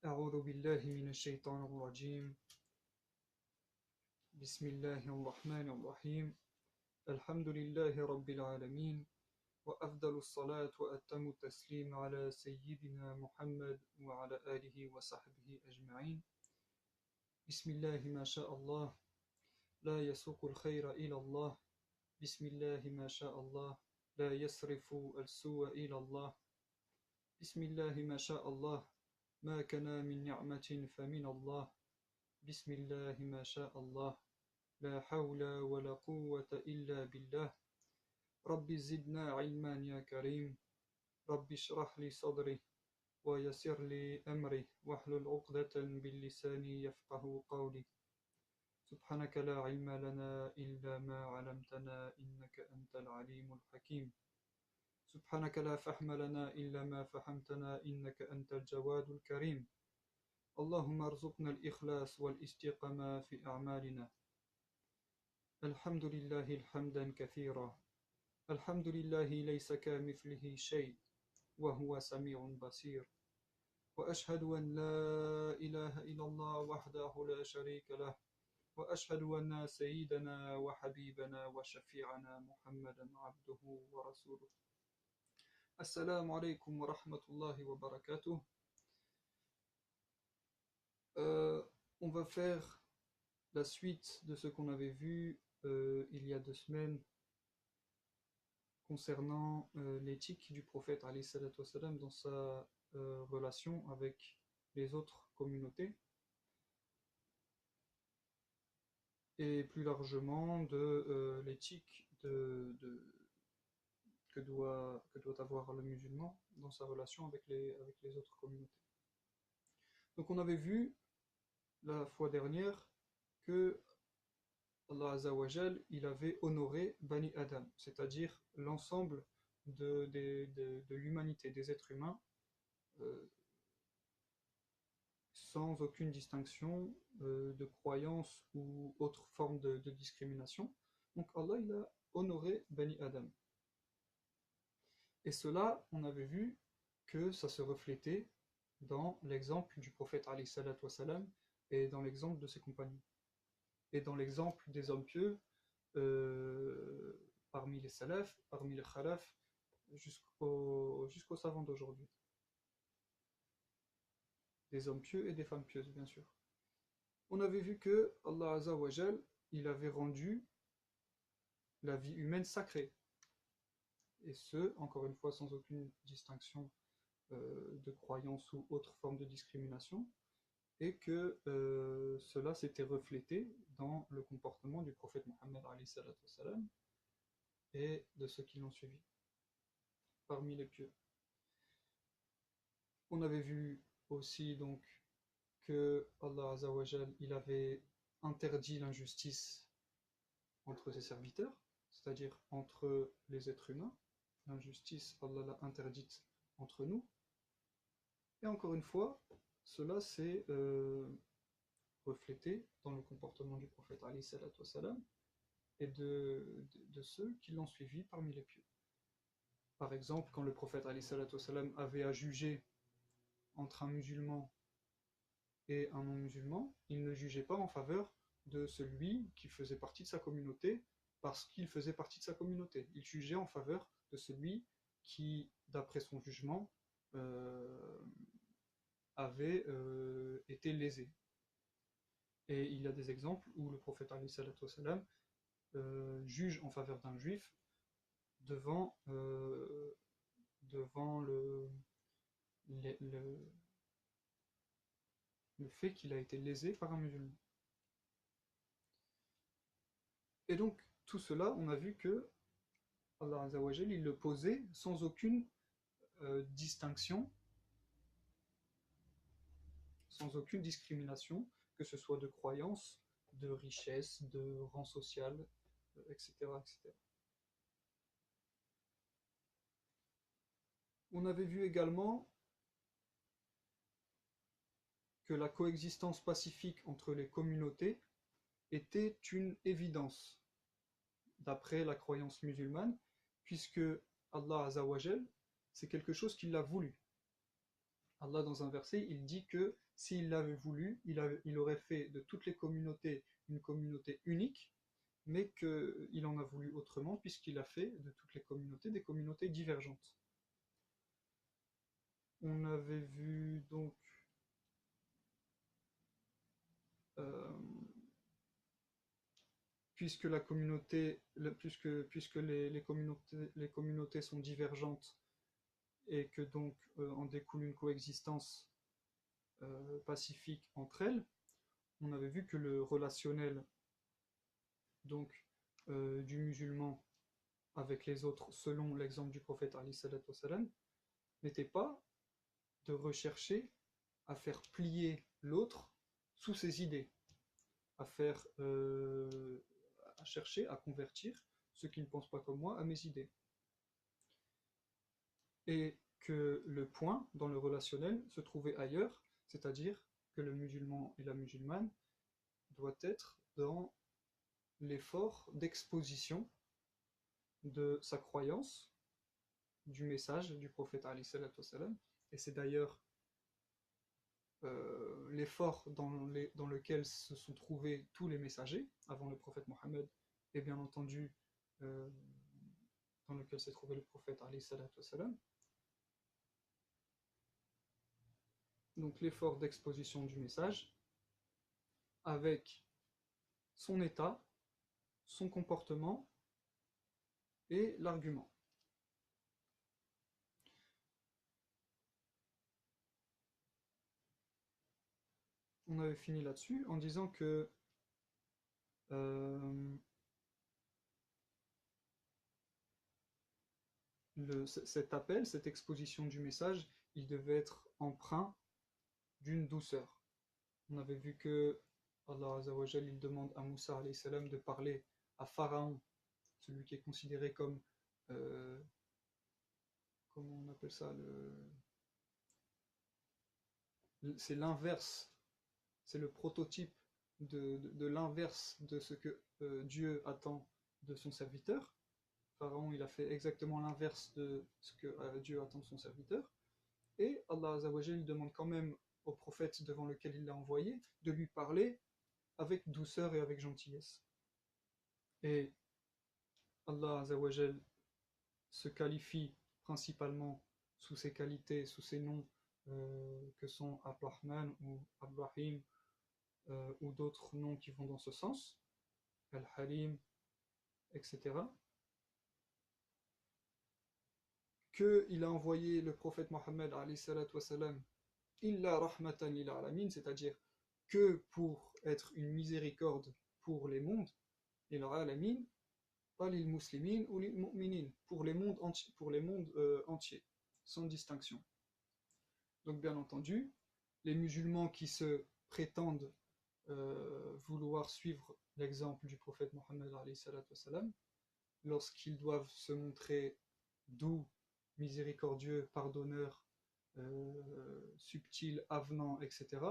أعوذ بالله من الشيطان الرجيم بسم الله الرحمن الرحيم الحمد لله رب العالمين وأفضل الصلاة وأتم التسليم على سيدنا محمد وعلى آله وصحبه أجمعين بسم الله ما شاء الله لا يسوق الخير إلى الله بسم الله ما شاء الله لا يصرف السوء إلى الله بسم الله ما شاء الله ما كان من نعمة فمن الله بسم الله ما شاء الله لا حول ولا قوة إلا بالله رب زدنا علما يا كريم رب اشرح لي صدري ويسر لي أمري واحلل عقدة باللسان يفقه قولي سبحانك لا علم لنا إلا ما علمتنا إنك أنت العليم الحكيم سبحانك لا فهم لنا إلا ما فهمتنا إنك أنت الجواد الكريم اللهم ارزقنا الإخلاص والاستقامة في أعمالنا الحمد لله الحمدا كثيرا الحمد لله ليس كمثله شيء وهو سميع بصير وأشهد أن لا إله إلا الله وحده لا شريك له وأشهد أن سيدنا وحبيبنا وشفيعنا محمدا عبده ورسوله السلام عليكم ورحمة الله وبركاته. On va faire la suite de ce qu'on avait vu il y a 2 semaines concernant l'éthique du prophète alayhi salatu wassalam dans sa relation avec les autres communautés et plus largement de l'éthique que doit avoir le musulman dans sa relation avec les autres communautés. Donc on avait vu la fois dernière que Allah Azza wa Jal, il avait honoré Bani Adam, c'est-à-dire l'ensemble de l'humanité, des êtres humains, sans aucune distinction de croyance ou autre forme de discrimination. Donc Allah, il a honoré Bani Adam. Et cela, on avait vu que ça se reflétait dans l'exemple du prophète alayhi salatu wassalam et dans l'exemple de ses compagnons. Et dans l'exemple des hommes pieux, parmi les salafs, parmi les khalafs, jusqu'aux savants d'aujourd'hui. Des hommes pieux et des femmes pieuses, bien sûr. On avait vu que Allah Azza wa Jal, il avait rendu la vie humaine sacrée. Et ce, encore une fois, sans aucune distinction de croyance ou autre forme de discrimination, et que cela s'était reflété dans le comportement du prophète Mohammed alayhi salatu wassalam et de ceux qui l'ont suivi, parmi les pieux. On avait vu aussi donc que Allah Azza wa Jal, il avait interdit l'injustice entre ses serviteurs, c'est-à-dire entre les êtres humains. L'injustice, Allah l'a interdite entre nous. Et encore une fois, cela s'est reflété dans le comportement du prophète alayhi salatu wassalam et de ceux qui l'ont suivi parmi les pieux. Par exemple, quand le prophète alayhi salatu wassalam avait à juger entre un musulman et un non-musulman, il ne jugeait pas en faveur de celui qui faisait partie de sa communauté parce qu'il faisait partie de sa communauté. Il jugeait en faveur de celui qui, d'après son jugement, avait été lésé. Et il y a des exemples où le prophète alayhi salatu wassalam juge en faveur d'un juif devant le fait qu'il a été lésé par un musulman. Et donc, tout cela, on a vu que Allah Azza wa Jal, il le posait sans aucune distinction, sans aucune discrimination, que ce soit de croyance, de richesse, de rang social, etc., etc. On avait vu également que la coexistence pacifique entre les communautés était une évidence, d'après la croyance musulmane, puisque Allah Azza wa Jal, c'est quelque chose qu'il a voulu. Allah, dans un verset, il dit que s'il l'avait voulu, il aurait fait de toutes les communautés une communauté unique, mais qu'il en a voulu autrement, puisqu'il a fait de toutes les communautés des communautés divergentes. On avait vu donc euh, puisque la communauté, puisque les communautés sont divergentes et que donc en découle une coexistence pacifique entre elles, on avait vu que le relationnel donc du musulman avec les autres, selon l'exemple du prophète Ali salatu wassalam, n'était pas de rechercher à faire plier l'autre sous ses idées, à faire à chercher à convertir ceux qui ne pensent pas comme moi à mes idées. Et que le point dans le relationnel se trouvait ailleurs, c'est-à-dire que le musulman et la musulmane doit être dans l'effort d'exposition de sa croyance, du message du prophète alayhi salatu wassalam, et c'est d'ailleurs l'effort dans lequel se sont trouvés tous les messagers avant le prophète Mohammed, et bien entendu euh, dans lequel s'est trouvé le prophète alayhi salatu wassalam. Donc l'effort d'exposition du message avec son état, son comportement et l'argument. On avait fini là-dessus en disant que euh, cet appel, cette exposition du message, il devait être empreint d'une douceur. On avait vu que Allah Azza wa Jal, il demande à Moussa alayhi salam de parler à Pharaon, celui qui est considéré comme comment on appelle ça, c'est l'inverse, c'est le prototype de l'inverse de ce que Dieu attend de son serviteur. Pharaon, il a fait exactement l'inverse de ce que Dieu attend de son serviteur. Et Allah Azza wa Jal, il demande quand même au prophète devant lequel il l'a envoyé de lui parler avec douceur et avec gentillesse. Et Allah Azza wa Jal se qualifie principalement sous ses qualités, sous ses noms que sont Ar-Rahman ou Ar-Rahim ou d'autres noms qui vont dans ce sens, Al-Halim, etc. Qu'il a envoyé le prophète Mohammed alayhi salatu wassalam illa rahmatan lil alamin, c'est-à-dire que pour être une miséricorde pour les mondes, lil alamin, pas lil muslimin ou lil mu'minin, pour les mondes entiers, sans distinction. Donc bien entendu, les musulmans qui se prétendent vouloir suivre l'exemple du prophète Mohammed alayhi salatu wassalam, lorsqu'ils doivent se montrer doux, miséricordieux, pardonneur, subtil, avenant, etc.,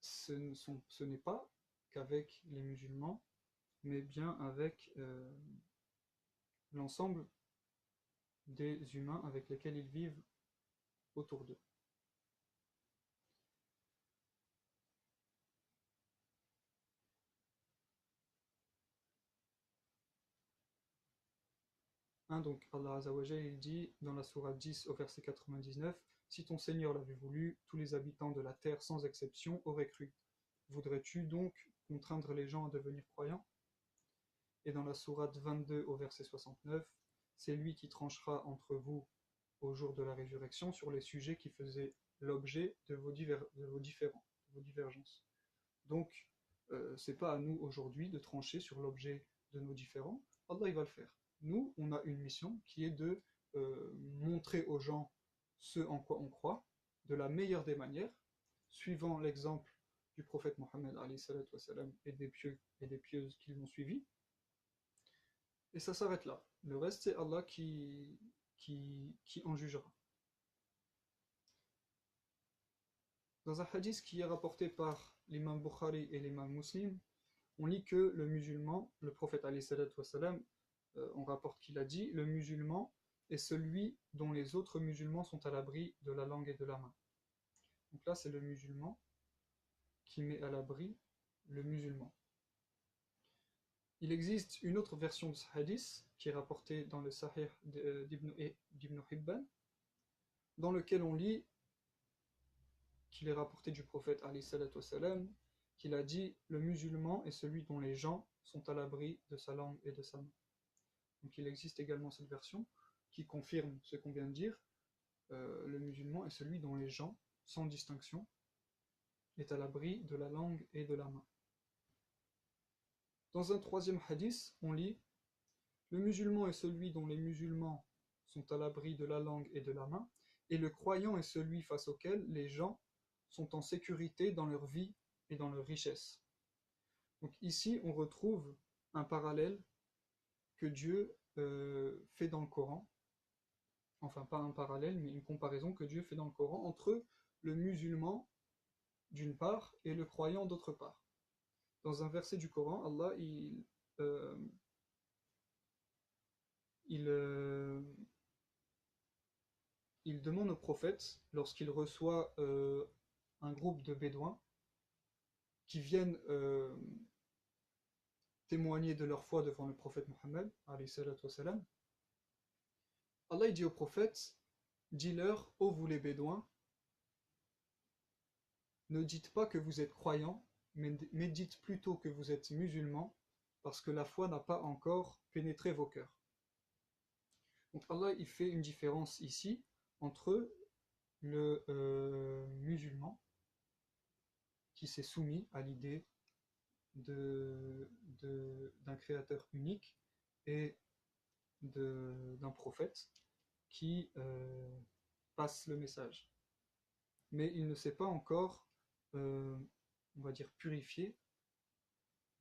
ce n'est pas qu'avec les musulmans, mais bien avec l'ensemble des humains avec lesquels ils vivent autour d'eux. Donc Allah Azza wa Jalla, il dit dans la sourate 10 au verset 99, si ton Seigneur l'avait voulu, tous les habitants de la terre sans exception auraient cru. Voudrais-tu donc contraindre les gens à devenir croyants? Et dans la sourate 22 au verset 69, c'est lui qui tranchera entre vous au jour de la résurrection sur les sujets qui faisaient l'objet de vos divergences. Donc, c'est pas à nous aujourd'hui de trancher sur l'objet de nos différends. Allah, il va le faire. Nous, on a une mission qui est de montrer aux gens ce en quoi on croit, de la meilleure des manières, suivant l'exemple du prophète Mohammed et des pieux et des pieuses qui l'ont suivi. Et ça s'arrête là. Le reste, c'est Allah qui en jugera. Dans un hadith qui est rapporté par l'imam Bukhari et l'imam Muslim, on lit que le musulman, le prophète alayhi salatu wassalam, on rapporte qu'il a dit, le musulman est celui dont les autres musulmans sont à l'abri de la langue et de la main. Donc là, c'est le musulman qui met à l'abri le musulman. Il existe une autre version de ce hadith qui est rapportée dans le Sahih d'Ibn Hibban, dans lequel on lit qu'il est rapporté du prophète alayhi salatu wassalam, qu'il a dit « Le musulman est celui dont les gens sont à l'abri de sa langue et de sa main ». Donc il existe également cette version qui confirme ce qu'on vient de dire. Le musulman est celui dont les gens, sans distinction, est à l'abri de la langue et de la main. Dans un troisième hadith, on lit « Le musulman est celui dont les musulmans sont à l'abri de la langue et de la main, et le croyant est celui face auquel les gens sont en sécurité dans leur vie et dans leur richesse. » Donc ici, on retrouve un parallèle que Dieu fait dans le Coran, enfin pas un parallèle, mais une comparaison que Dieu fait dans le Coran entre le musulman d'une part et le croyant d'autre part. Dans un verset du Coran, Allah il demande au prophète, lorsqu'il reçoit un groupe de bédouins qui viennent témoigner de leur foi devant le prophète Mohammed, alayhi salatu wassalam, Allah il dit au prophète, dis-leur, ô vous les bédouins, ne dites pas que vous êtes croyants, mais dites plutôt que vous êtes musulmans, parce que la foi n'a pas encore pénétré vos cœurs. Donc Allah il fait une différence ici entre le musulman qui s'est soumis à l'idée d'un créateur unique et d'un prophète qui passe le message. Mais il ne s'est pas encore, on va dire, purifié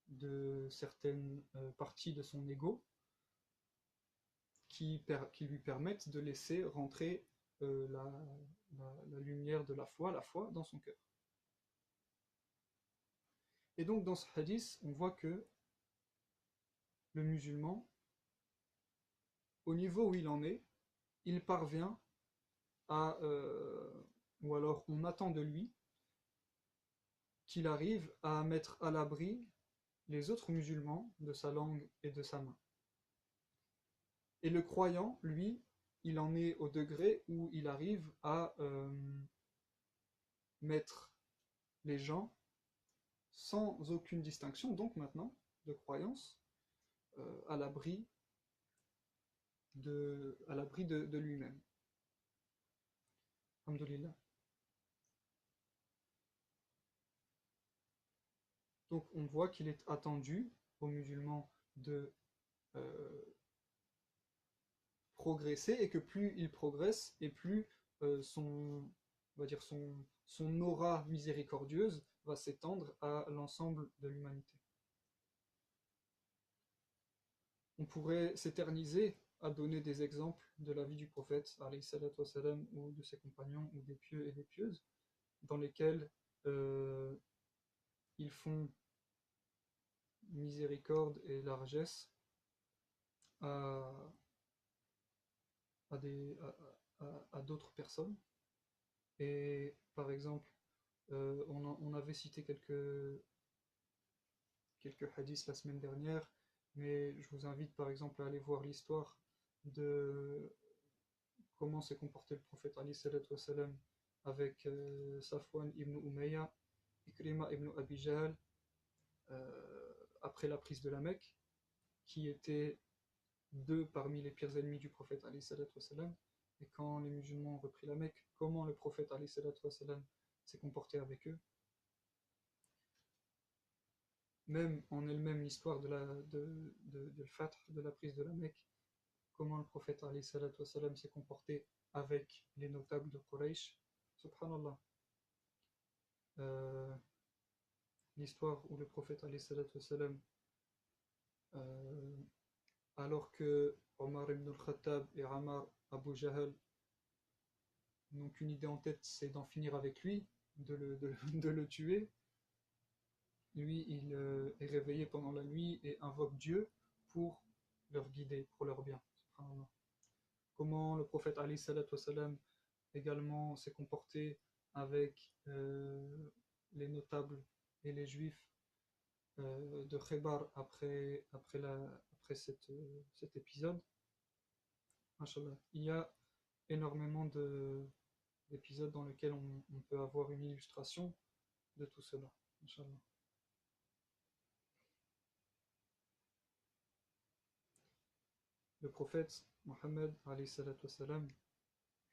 de certaines parties de son ego qui lui permettent de laisser rentrer la lumière de la foi dans son cœur. Et donc dans ce hadith, on voit que le musulman, au niveau où il en est, il parvient à, ou alors on attend de lui qu'il arrive à mettre à l'abri les autres musulmans de sa langue et de sa main. Et le croyant, lui, il en est au degré où il arrive à mettre les gens sans aucune distinction, donc maintenant, de croyance, à l'abri de lui-même. Alhamdulillah. Donc on voit qu'il est attendu aux musulmans de progresser, et que plus il progresse, et plus on va dire son aura miséricordieuse va s'étendre à l'ensemble de l'humanité. On pourrait s'éterniser à donner des exemples de la vie du prophète, alayhi salatu wassalam, ou de ses compagnons, ou des pieux et des pieuses, dans lesquels ils font miséricorde et largesse à d'autres personnes. Et par exemple, on avait cité quelques hadiths la semaine dernière, mais je vous invite par exemple à aller voir l'histoire de comment s'est comporté le prophète alayhi salatu wassalam avec Safwan ibn Umayya, Ikrima ibn Abi Jahl, après la prise de la Mecque, qui étaient deux parmi les pires ennemis du prophète alayhi salatu wassalam. Et quand les musulmans ont repris la Mecque, comment le prophète alayhi salatu wassalam s'est comporté avec eux. Même en elle-même l'histoire de Fath, de la prise de la Mecque, comment le prophète alayhi salatu wassalam s'est comporté avec les notables de Quraysh. Subhanallah. L'histoire où le prophète alayhi salatu wassalam, alors que Omar ibn al-Khattab et Ammar Abu Jahl n'ont qu'une idée en tête, c'est d'en finir avec lui, de le tuer. Lui, il est réveillé pendant la nuit et invoque Dieu pour leur guider, pour leur bien. Comment le prophète alayhi salatu wassalam également s'est comporté avec les notables et les juifs de Khaybar après cet épisode. Mashallah. Il y a énormément d'épisodes dans lesquels on peut avoir une illustration de tout cela. Mashallah. Le prophète Mohammed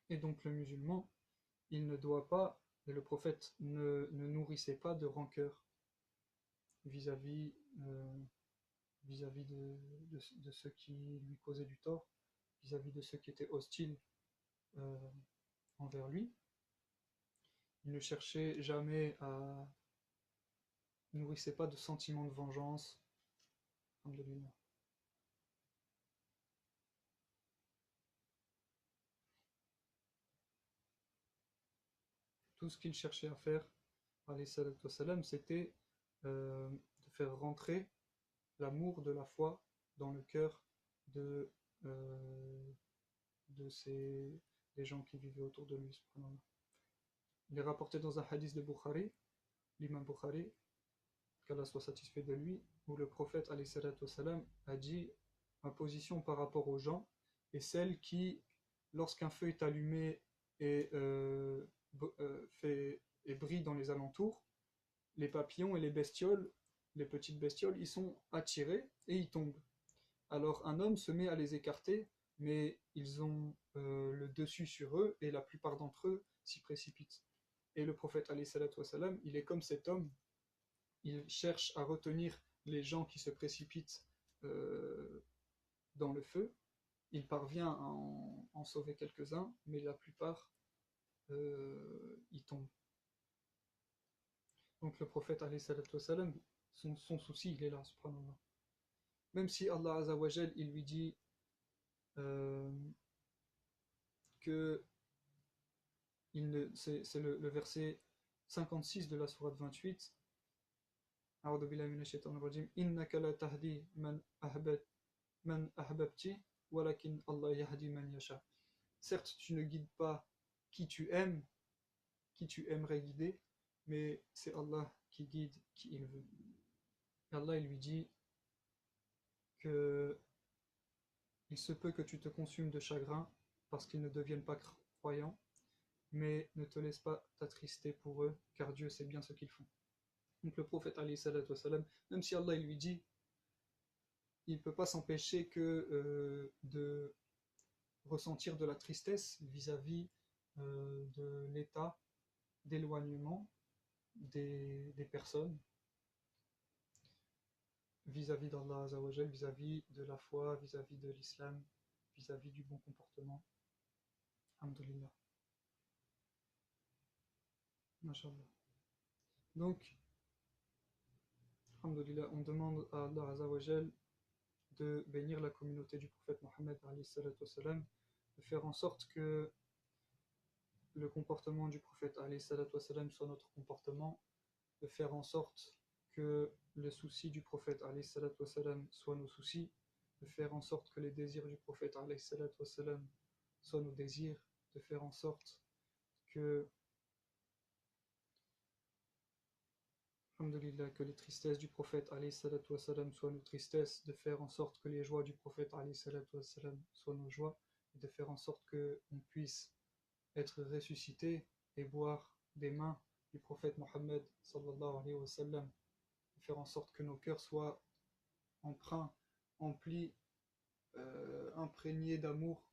est donc le musulman. Il ne doit pas, et le prophète ne nourrissait pas de rancœur vis-à-vis de ceux qui lui causaient du tort, vis-à-vis de ceux qui étaient hostiles envers lui. Il ne cherchait jamais nourrissait pas de sentiments de vengeance. Alhamdulillah. Tout ce qu'il cherchait à faire, c'était de faire rentrer l'amour de la foi dans le cœur de, euh, des gens qui vivaient autour de lui. Il est rapporté dans un hadith de Bukhari, l'imam Bukhari, qu'Allah soit satisfait de lui, où le prophète a dit: ma position par rapport aux gens est celle qui, lorsqu'un feu est allumé et, et brille dans les alentours, les papillons et les bestioles, les petites bestioles, ils sont attirés et ils tombent. Alors un homme se met à les écarter, mais ils ont le dessus sur eux et la plupart d'entre eux s'y précipitent. Et le prophète il est comme cet homme, il cherche à retenir les gens qui se précipitent dans le feu. Il parvient à en sauver quelques-uns, mais la plupart y tombent. Donc le prophète son souci il est là, subhanallah. Même si Allah Azzawajal il lui dit que c'est le verset 56 de la sourate 28. A'udhu billahi minash shaitanir rajim. Innaka la tahdi man ahbabti walakin Allah yahdi man yasha. Certes, tu ne guides pas qui tu aimes, qui tu aimerais guider, mais c'est Allah qui guide qui il veut. Et Allah il lui dit que il se peut que tu te consumes de chagrin parce qu'ils ne deviennent pas croyants, mais ne te laisse pas t'attrister pour eux, car Dieu sait bien ce qu'ils font. Donc le prophète, même si Allah il lui dit, il ne peut pas s'empêcher que de ressentir de la tristesse vis-à-vis de l'état d'éloignement des personnes vis-à-vis d'Allah Azzawajal, vis-à-vis de la foi, vis-à-vis de l'islam, vis-à-vis du bon comportement. Alhamdulillah. Mashallah. Donc, alhamdulillah, on demande à Allah Azzawajal de bénir la communauté du prophète Mohammed, de faire en sorte que le comportement du prophète soit notre comportement, de faire en sorte que les soucis du prophète soient nos soucis, de faire en sorte que les désirs du prophète soient nos désirs, de faire en sorte que que les tristesses du prophète soient nos tristesses, de faire en sorte que les joies du prophète soient nos joies, et de faire en sorte qu'on puisse être ressuscité et boire des mains du prophète Mohammed sallallahu alayhi wa sallam, de faire en sorte que nos cœurs soient empreints, emplis, imprégnés d'amour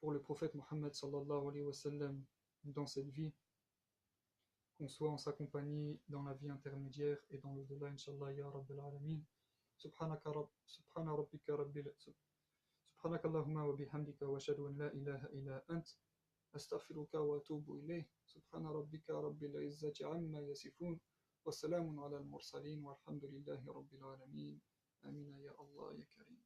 pour le prophète Mohammed sallallahu alayhi wa sallam dans cette vie, qu'on soit en sa compagnie dans la vie intermédiaire et dans l'au-delà, Inch'Allah, Ya Rabbil Alamin. Subhanaka Allahumma wa bihamdika wa ashhadu an la ilaha illa ant astaghfiruka wa atubu ilayh. Subhana rabbika rabbil izzati amma yasifun wa salamun ala al-mursalin walhamdulillahi rabbil alamin. Amina ya Allah ya Karim.